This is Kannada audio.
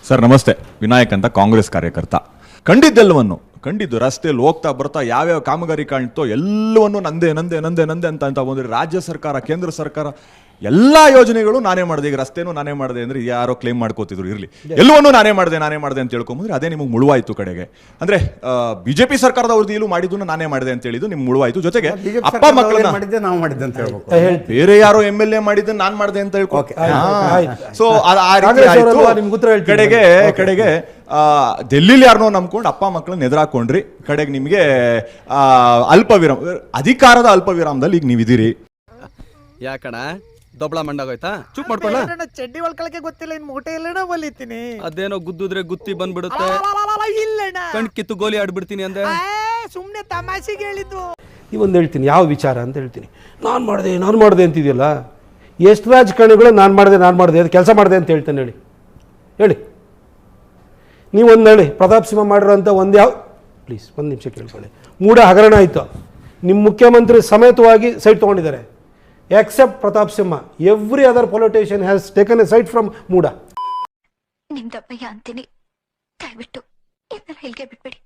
ಸರ್ ನಮಸ್ತೆ. ವಿನಾಯಕ್ ಅಂತ ಕಾಂಗ್ರೆಸ್ ಕಾರ್ಯಕರ್ತ. ಕಂಡಿದ್ದು ರಸ್ತೆಯಲ್ಲಿ ಹೋಗ್ತಾ ಬರ್ತಾ ಯಾವ್ಯಾವ ಕಾಮಗಾರಿ ಕಾಣ್ತೋ ಎಲ್ಲವನ್ನು ನಂದೆ ಅಂತ ಬಂದ್ರೆ ರಾಜ್ಯ ಸರ್ಕಾರ, ಕೇಂದ್ರ ಸರ್ಕಾರ ಎಲ್ಲಾ ಯೋಜನೆಗಳು ನಾನೇ ಮಾಡಿದೆ. ಈಗ ರಸ್ತೆನೂ ನಾನೇ ಮಾಡಿದೆ ಅಂದ್ರೆ ಯಾರೋ ಕ್ಲೇಮ್ ಮಾಡ್ಕೋತಿದ್ರು, ಇರ್ಲಿ, ಎಲ್ಲವನ್ನೂ ನಾನೇ ಮಾಡಿದೆ ಅಂತ ಹೇಳ್ಕೊಂಬಂದ್ರೆ ಅದೇ ನಿಮಗೆ ಮುಳುವಾಯ್ತು. ಕಡೆಗೆ ಅಂದ್ರೆ ಬಿಜೆಪಿ ಸರ್ಕಾರದ ಅವಧಿಯಲ್ಲೂ ಮಾಡಿದ್ದು ನಾನೇ ಮಾಡಿದೆ ಅಂತ ಹೇಳಿದ್ದು ನಿಮ್ಗೆ ಮುಳುವಾಯ್ತು. ಜೊತೆಗೆ ಅಪ್ಪ ಮಕ್ಕಳನ್ನ ಬೇರೆ ಯಾರೋ MLA ಮಾಡಿದ್ದು ನಾನ್ ಮಾಡಿದೆ ಅಂತ ಹೇಳ್ಕೊ. ಸೊ ಆ ರೀತಿ ಆಯ್ತು. ಕಡೆಗೆ ಡೆಲ್ಲಿಲಿ ಯಾರನ್ನೋ ನಂಬ್ಕೊಂಡು ಅಪ್ಪ ಮಕ್ಕಳನ್ನ ಎದುರಾಕೊಂಡ್ರಿ. ಕಡೆಗೆ ನಿಮಗೆ ಅಧಿಕಾರದ ಅಲ್ಪ ವಿರಾಮದಲ್ಲಿ ಈಗ ನೀವಿದ್ದೀರಿ. ಯಾಕಣ ದೊಬ್ಳ ಮಂಡಾಗೋಯ್ತಾ? ಚುಪ್ ಮಾಡ್ಕೊಳ್ಳ. ಚಡ್ಡಿ ಒಳ್ಕೊಳಕ್ಕೆ ಗೊತ್ತಿಲ್ಲ, ಇನ್ ಮೂಟೆ ಎಲ್ಲಣ ಬಲಿತೀನಿ. ಅದೇನೋ ಗುದ್ದಿದ್ರೆ ಗುತ್ತಿ ಬಂದ್ಬಿಡುತ್ತೆ. ಇಲ್ಲಣ್ಣ ಕಣ್ ಕಿತ್ತು ಗೋಲಿ ಆಡ್ಬಿಡ್ತೀನಿ ಅಂದೆ. ಸುಮ್ನೆ ತಮಾಷೆಗೆ ಹೇಳಿದ್ದು. ನೀವೊಂದು ಹೇಳ್ತೀನಿ, ಯಾವ ವಿಚಾರ ಅಂತ ಹೇಳ್ತೀನಿ. ನಾನು ಮಾಡಿದೆ ಅಂತಿದೆಯಲ್ಲ, ಎಷ್ಟು ರಾಜಕಾರಣಿಗಳು ನಾನು ಮಾಡಿದೆ ಅದು ಕೆಲಸ ಮಾಡಿದೆ ಅಂತ ಹೇಳ್ತೇನೆ. ಹೇಳಿ ನೀವೊಂದು ಹೇಳಿ. ಪ್ರತಾಪ್ ಸಿಂಹ ಮಾಡಿರೋ ಅಂತ ಒಂದು ಯಾವ, ಪ್ಲೀಸ್ ಒಂದು ನಿಮಿಷ ಕೇಳ್ಕೊಳ್ಳಿ. ಮೂಡ ಹಗರಣ ಆಯಿತು, ನಿಮ್ಮ ಮುಖ್ಯಮಂತ್ರಿ ಸಮೇತವಾಗಿ ಸೈಟ್ ತೊಗೊಂಡಿದ್ದಾರೆ. Except Pratap Simha, every other politician has taken a site from MUDA. ನಿಮ್ದಪ್ಪಯ್ಯ ಅಂತೀನಿ, ದಯವಿಟ್ಟು ಇದನ್ನೆಲ್ಲ ಇಲ್ಲಿಗೆ ಬಿಟ್ಬಿಡಿ.